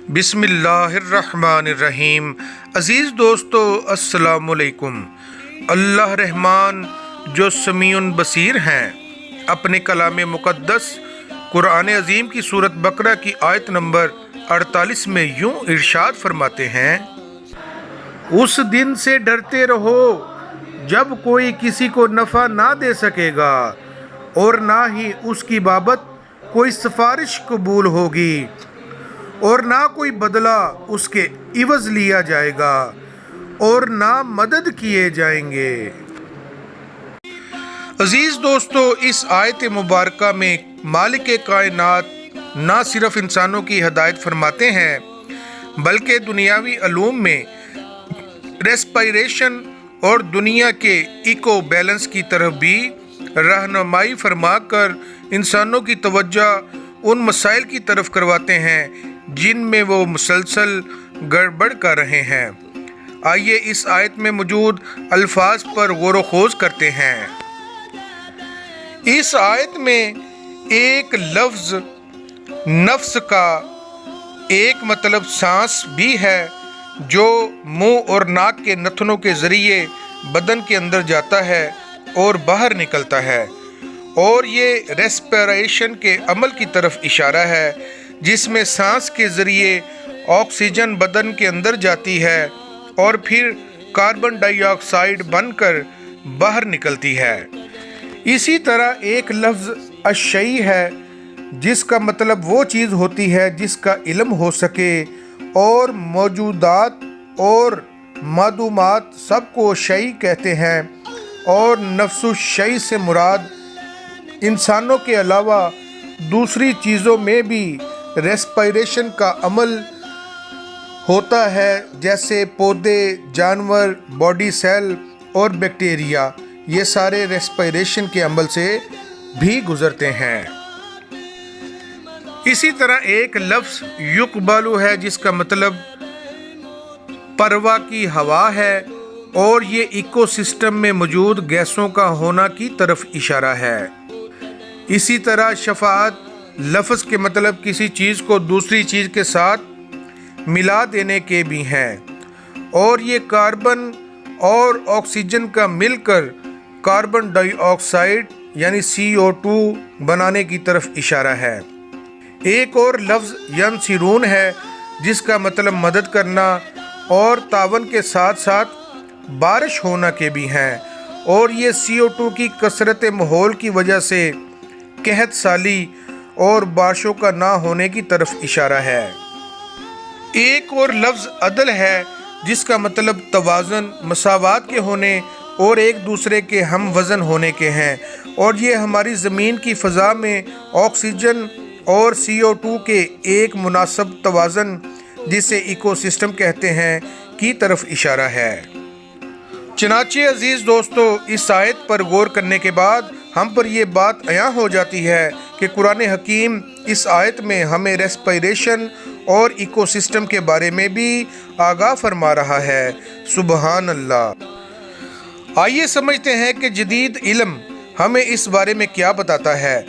بسم اللہ الرحمن الرحیم۔ عزیز دوستو السلام علیکم۔ اللہ رحمان جو سمیع بصیر ہیں اپنے کلام مقدس قرآن عظیم کی سورۃ بقرہ کی آیت نمبر 48 میں یوں ارشاد فرماتے ہیں، اس دن سے ڈرتے رہو جب کوئی کسی کو نفع نہ دے سکے گا اور نہ ہی اس کی بابت کوئی سفارش قبول ہوگی اور نہ کوئی بدلہ اس کے عوض لیا جائے گا اور نہ مدد کیے جائیں گے۔ عزیز دوستو، اس آیت مبارکہ میں مالک کائنات نہ صرف انسانوں کی ہدایت فرماتے ہیں بلکہ دنیاوی علوم میں ریسپائریشن اور دنیا کے ایکو بیلنس کی طرف بھی رہنمائی فرما کر انسانوں کی توجہ ان مسائل کی طرف کرواتے ہیں جن میں وہ مسلسل گڑبڑ کر رہے ہیں۔ آئیے اس آیت میں موجود الفاظ پر غور و خوض کرتے ہیں۔ اس آیت میں ایک لفظ نفس کا ایک مطلب سانس بھی ہے جو منہ اور ناک کے نتنوں کے ذریعے بدن کے اندر جاتا ہے اور باہر نکلتا ہے، اور یہ ریسپیریشن کے عمل کی طرف اشارہ ہے جس میں سانس کے ذریعے آکسیجن بدن کے اندر جاتی ہے اور پھر کاربن ڈائی آکسائیڈ بن کر باہر نکلتی ہے۔ اسی طرح ایک لفظ الشیء ہے جس کا مطلب وہ چیز ہوتی ہے جس کا علم ہو سکے، اور موجودات اور معدومات سب کو شیء کہتے ہیں، اور نفس الشیء سے مراد انسانوں کے علاوہ دوسری چیزوں میں بھی ریسپائریشن کا عمل ہوتا ہے، جیسے پودے، جانور، باڈی سیل اور بیکٹیریا، یہ سارے ریسپائریشن کے عمل سے بھی گزرتے ہیں۔ اسی طرح ایک لفظ یقبل ہے جس کا مطلب پروا کی ہوا ہے، اور یہ ایکو سسٹم میں موجود گیسوں کا ہونا کی طرف اشارہ ہے۔ اسی طرح شفاعت لفظ کے مطلب کسی چیز کو دوسری چیز کے ساتھ ملا دینے کے بھی ہیں، اور یہ کاربن اور آکسیجن کا مل کر کاربن ڈائی آکسائیڈ یعنی CO2 بنانے کی طرف اشارہ ہے۔ ایک اور لفظ ینصرون ہے جس کا مطلب مدد کرنا اور تعاون کے ساتھ ساتھ بارش ہونا کے بھی ہیں، اور یہ CO2 کی کثرت ماحول کی وجہ سے قحط سالی اور بارشوں کا نہ ہونے کی طرف اشارہ ہے۔ ایک اور لفظ عدل ہے جس کا مطلب توازن، مساوات کے ہونے اور ایک دوسرے کے ہم وزن ہونے کے ہیں، اور یہ ہماری زمین کی فضا میں آکسیجن اور CO2 کے ایک مناسب توازن جسے ایکو سسٹم کہتے ہیں کی طرف اشارہ ہے۔ چنانچہ عزیز دوستو، اس آیت پر غور کرنے کے بعد ہم پر یہ بات عیاں ہو جاتی ہے کہ قرآن حکیم اس آیت میں ہمیں ریسپائریشن اور ایکو سسٹم کے بارے میں بھی آگاہ فرما رہا ہے۔ سبحان اللہ۔ آئیے سمجھتے ہیں کہ جدید علم ہمیں اس بارے میں کیا بتاتا ہے۔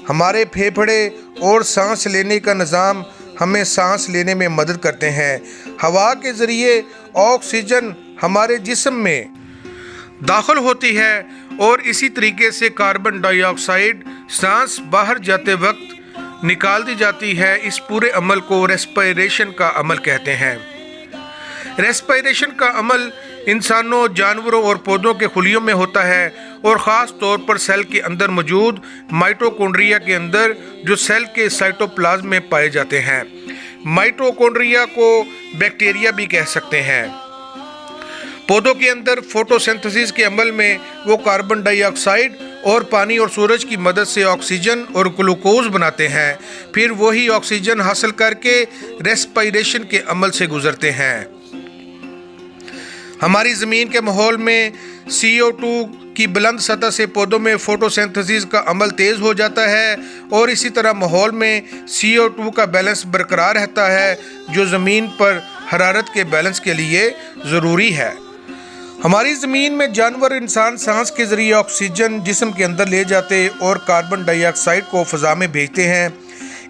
ہمارے پھیپھڑے اور سانس لینے کا نظام ہمیں سانس لینے میں مدد کرتے ہیں۔ ہوا کے ذریعے آکسیجن ہمارے جسم میں داخل ہوتی ہے، اور اسی طریقے سے کاربن ڈائی آکسائیڈ سانس باہر جاتے وقت نکال دی جاتی ہے۔ اس پورے عمل کو ریسپائریشن کا عمل کہتے ہیں۔ ریسپائریشن کا عمل انسانوں، جانوروں اور پودوں کے خلیوں میں ہوتا ہے، اور خاص طور پر سیل کے اندر موجود مائٹوکونڈریا کے اندر جو سیل کے سائٹوپلازم میں پائے جاتے ہیں۔ مائٹوکونڈریا کو بیکٹیریا بھی کہہ سکتے ہیں۔ پودوں کے اندر فوٹوسنتھسس کے عمل میں وہ کاربن ڈائی آکسائیڈ اور پانی اور سورج کی مدد سے آکسیجن اور گلوکوز بناتے ہیں، پھر وہی آکسیجن حاصل کر کے ریسپائریشن کے عمل سے گزرتے ہیں۔ ہماری زمین کے ماحول میں CO2 کی بلند سطح سے پودوں میں فوٹوسنتھسس کا عمل تیز ہو جاتا ہے، اور اسی طرح ماحول میں CO2 کا بیلنس برقرار رہتا ہے جو زمین پر حرارت کے بیلنس کے لیے ضروری ہے۔ ہماری زمین میں جانور، انسان سانس کے ذریعے آکسیجن جسم کے اندر لے جاتے اور کاربن ڈائی آکسائیڈ کو فضا میں بھیجتے ہیں۔